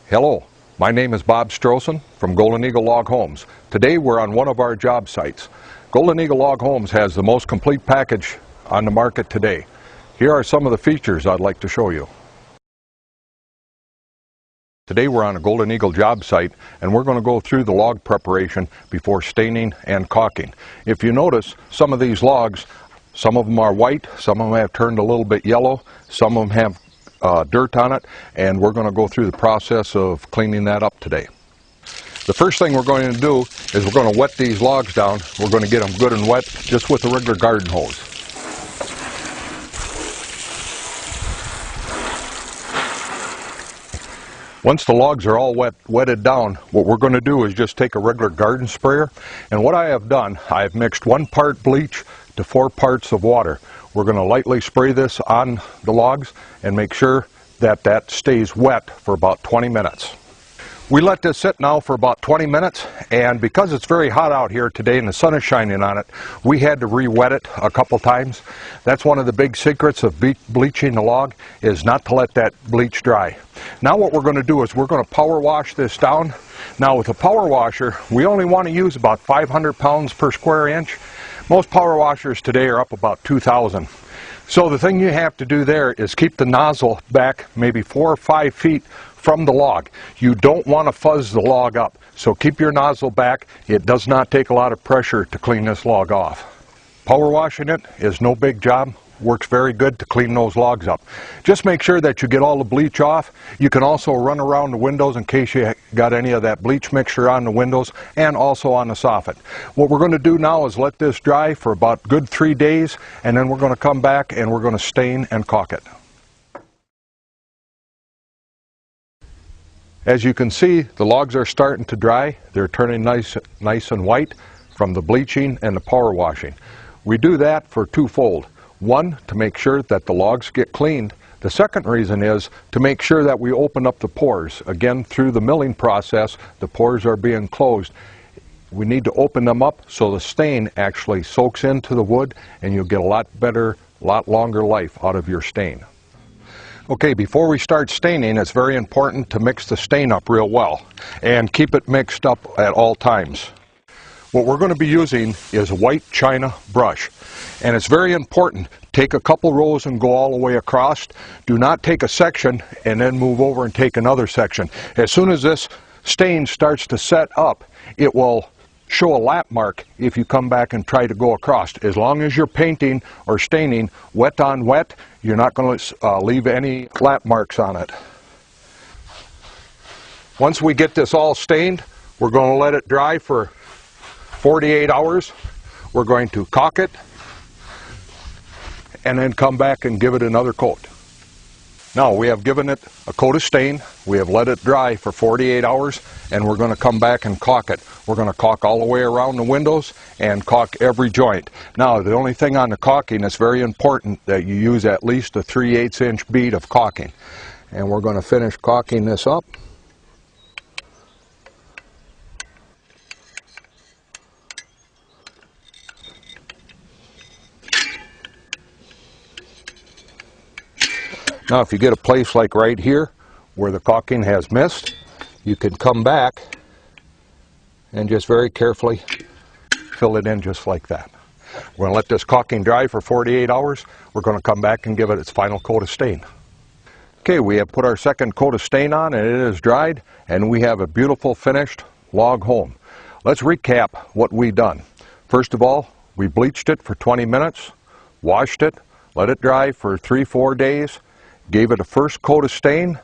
Hello, my name is Bob Strossen from Golden Eagle Log Homes. Today we're on one of our job sites. Golden Eagle Log Homes has the most complete package on the market today. Here are some of the features I'd like to show you. Today we're on a Golden Eagle job site and we're going to go through the log preparation before staining and caulking. If you notice, some of these logs, some of them are white, some of them have turned a little bit yellow, some of them have dirt on it, and we're going to go through the process of cleaning that up today. The first thing we're going to do is we're going to wet these logs down. We're going to get them good and wet just with a regular garden hose. Once the logs are all wetted down, what we're going to do is just take a regular garden sprayer, and what I have done, I have mixed 1 part bleach to 4 parts of water. We're going to lightly spray this on the logs and make sure that that stays wet for about 20 minutes. We let this sit now for about 20 minutes, and because it's very hot out here today and the sun is shining on it, we had to re-wet it a couple times. That's one of the big secrets of bleaching the log, is not to let that bleach dry. Now what we're going to do is we're going to power wash this down. Now with a power washer, we only want to use about 500 pounds per square inch. Most power washers today are up about 2,000. So the thing you have to do there is keep the nozzle back maybe 4 or 5 feet from the log. You don't want to fuzz the log up, so keep your nozzle back. It does not take a lot of pressure to clean this log off. Power washing it is no big job. Works very good to clean those logs up. Just make sure that you get all the bleach off. You can also run around the windows in case you got any of that bleach mixture on the windows and also on the soffit. What we're going to do now is let this dry for about good 3 days, and then we're going to come back and we're going to stain and caulk it. As you can see, the logs are starting to dry. They're turning nice and white from the bleaching and the power washing. We do that for twofold. One, to make sure that the logs get cleaned. The second reason is to make sure that we open up the pores. Again, through the milling process, the pores are being closed. We need to open them up so the stain actually soaks into the wood and you'll get a lot better, lot longer life out of your stain. Okay, before we start staining, it's very important to mix the stain up real well and keep it mixed up at all times. What we're going to be using is a white china brush, and it's very important. Take a couple rows and go all the way across. Do not take a section and then move over and take another section. As soon as this stain starts to set up, it will show a lap mark if you come back and try to go across. As long as you're painting or staining wet on wet, you're not going to leave any lap marks on it. Once we get this all stained, we're going to let it dry for 48 hours. We're going to caulk it and then come back and give it another coat. Now we have given it a coat of stain, we have let it dry for 48 hours, and we're going to come back and caulk it. We're going to caulk all the way around the windows and caulk every joint. Now the only thing on the caulking is very important that you use at least a 3/8 inch bead of caulking. And we're going to finish caulking this up. Now if you get a place like right here where the caulking has missed, you can come back and just very carefully fill it in just like that. We're going to let this caulking dry for 48 hours. We're going to come back and give it its final coat of stain. Okay, we have put our second coat of stain on and it is dried, and we have a beautiful finished log home. Let's recap what we've done. First of all, we bleached it for 20 minutes, washed it, let it dry for 3-4 days, gave it a first coat of stain,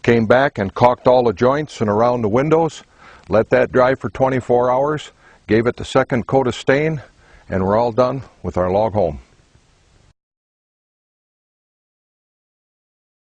came back and caulked all the joints and around the windows, let that dry for 24 hours, gave it the second coat of stain, and we're all done with our log home.